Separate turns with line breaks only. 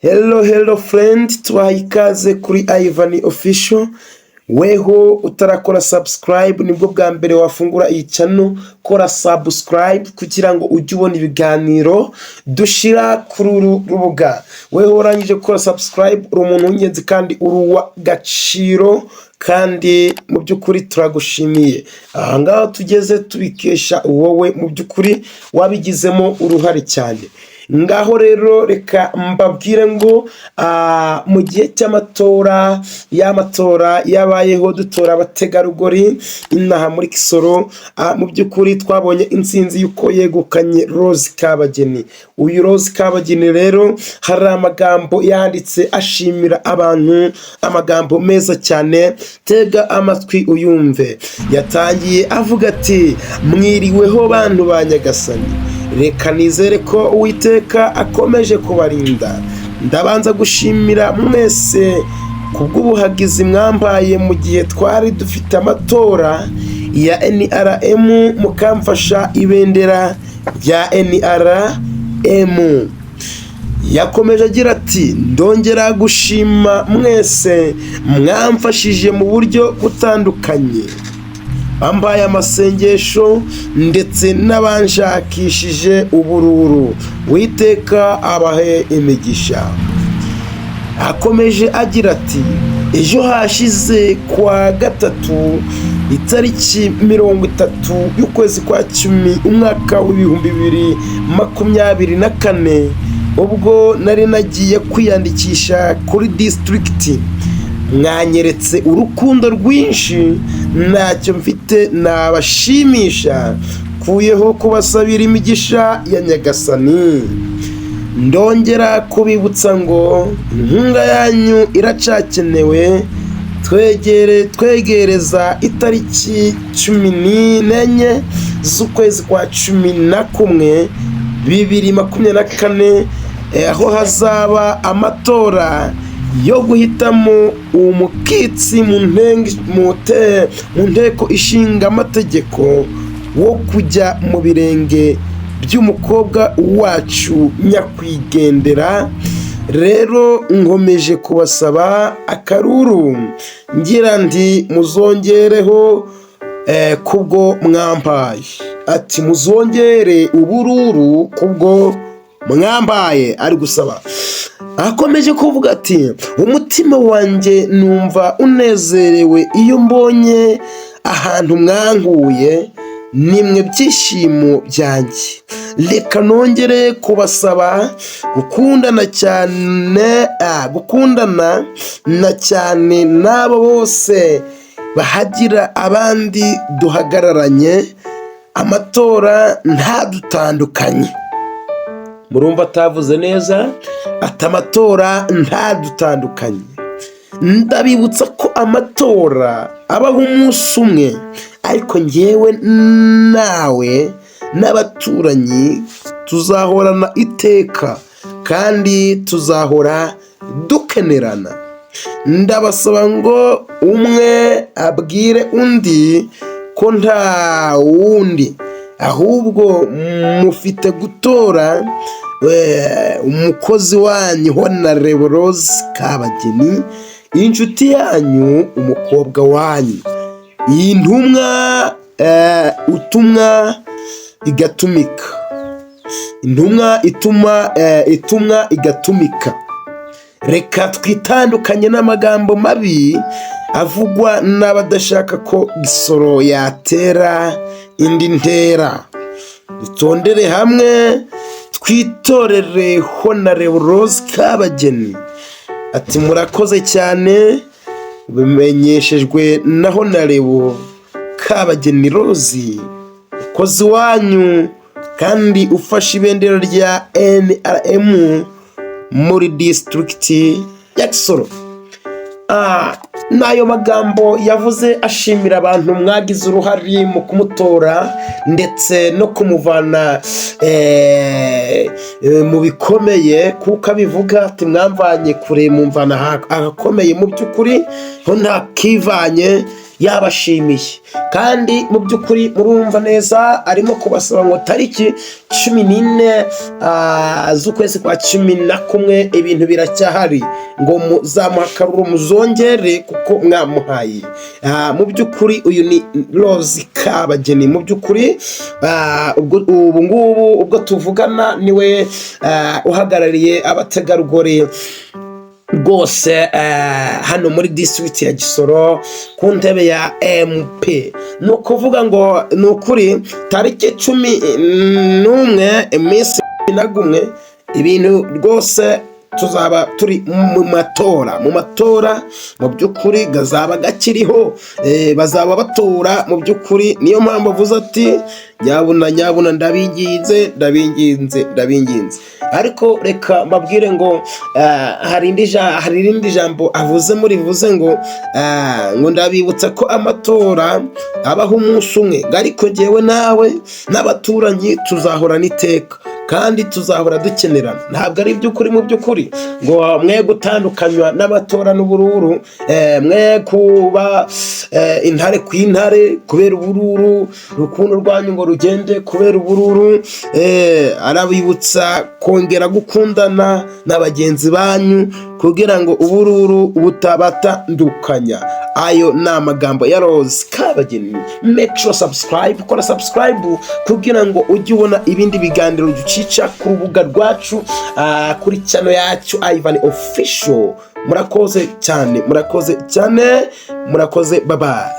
Hello friend, tubahaye ikaze kuri Ivan Official. Weho utarakora subscribe nibwo bwa mbere wafungura iyi channel, kora subscribe kugira ngo ujye ubona ibiganiro dushira kuri uru rubuga. Weho urangije gukora subscribe uri umuntu w'ingenzi kandi uruwa gaciro, kandi mu by'ukuri turagushimiye. Aha ngaho tugeze tubikesha wowe mu by'ukuri wabigizemo uruhare cyane. Ngaho rero reka mbabwire ngo mu gihe cy'amatora yabayeho dutora abategarugori inaha muri Kisoro, mu by'ukuri twabonye intsinzi yuko yegukanye Rosé Kabageni. Uyu Rosé Kabageni rero hari amagambo yanditse ashimira abantu, amagambo meza cyane, tega amatwi uyumve. Yatangiye avuga ati mwiriweho bantu ba Nyagasani, reka nizere ko Uwiteka akomeje kubarinda. Ndabanza gushimira mwese kubw'ubuhagizi mwambaye mu gihe twari dufite amatora ya NRM, mukamfasha ibendera rya NRM. Yakomeje agira ati ndongera gushima mwese mwamfashije mu buryo butandukanye, bambaye amasengesho ndetse n'abanshakishije ubururu. Uwiteka abahe imigisha. Akomeje agira ati ejo hashize kwa gatatu itariki 30 y'ukwezi kwa 10 umwaka w'ibihumbi 2024, ubwo nari nagiye kwiyandikisha kuri district, mwanyeretse urukundo rwinshi, ntacyo mfite nabashimisha kuyeho kubasabira imigisha ya Nyagasani. Ndongera kubibutsa ngo inkunga yanyu iracakenewe. Twegereza itariki 14 z'ukwezi kwa 11 2024, aho hazaba amatora yo guhitamo umukitsi mu nteko ishinga amategeko wo kujya mu birenge by'umukobwa wacu nyakwigendera. Rero nkomeje kubasaba akaruru, ngira ndi muzongereho kubwo mwambaye. Ati muzongere ubururu kubwo mwambaye, ari gusaba. Akomeje kuvuga ati umutima wanjye numva unezerewe iyo mbonye ahantu mwankuye, nimwe byishimo byanjye. Reka nongere kubasaba gukundana cyane n'abo bose bahagira abandi duhagararanye. Amatora ntadutandukanye. Murumva atavuze neza, ati amatora ntadutandukanye. Ndabibutsa ko amatora abaho umunsi umwe, ariko njyewe nawe n'abaturanyi tuzahorana iteka kandi tuzahora dukenerana. Ndabasaba ngo umwe abwire undi ko nta wundi ahubwo mufite gutora umukozi wanyu Hon Rosé Kabageni, inshuti yanyu, umukobwa wanyu. Iyi ntumwa utumwa igatumika, intumwa itumwa igatumika. Reka twitandukanye n'amagambo mabi avugwa n'abadashaka ko Kisoro yatera indi ntera. Dutondere hamwe twitorere Hon Rosé Kabageni. Ati murakoze cyane, bimenyeshejwe na Hon Kabageni Rosé, umukozi wanyu kandi ufashe ibendera rya NRM muri district ya Kisoro. Nayo magambo yavuze ashimira abantu mwagize uruhari mu kumutora ndetse no kumuvana mu bikomeye, kuko abivuga ati mwamvanye kure mumvana ahakomeye. Mu by'ukuri ho nta kivanye, yabashimiye kandi mu by'ukuri murumva neza arimo kubasaba ngo tariki 14 z'ukwezi kwa 11 ibintu biracyahari ngo muzamuhakarura muzongere kuko mwamuhaye. Mu by'ukuri uyu ni Rosé Kabageni, mu by'ukuri ubu ngubu ubwo tuvugana niwe uhagarariye abategarugori rwose hano muri district ya Gisoro ku ntebe ya MP. ni ukuvuga ngo ni ukuri tariki 11 iminsi 11 ibintu rwose tuzaba turi mu matora mu by'ukuri gazaba gakiriho, bazaba batora mu by'ukuri. Niyo mpamvu avuze ati nyabuna ndabinginze. Ariko reka mbabwire ngo hari irindi jambo avuze murivuze ngo ndabibutsa ko amatora abaho umunsi umwe, ariko ngewe nawe n'abaturanyi tuzahorana iteka kandi tuzahora dukenerana. Ntabwo ari iby'ukuri mu by'ukuri ngo mwe gutandukanywa n'amatora n'ubururu, mwe kuba intare ku intare kubera ubururu, urukundo rwanyu ngo rugende kubera ubururu. Arabibutsa kongera gukundana na bagenzi banyu kugira ngo ubururu butabatandukanya. Ayo ni amagambo ya Rosé Kabageni. Make sure kora subscribe kugira ngo ujye ubona ibindi biganiro ducica ku rubuga rwacu kuri channel yacu Ivan Official. Murakoze cyane, bye bye.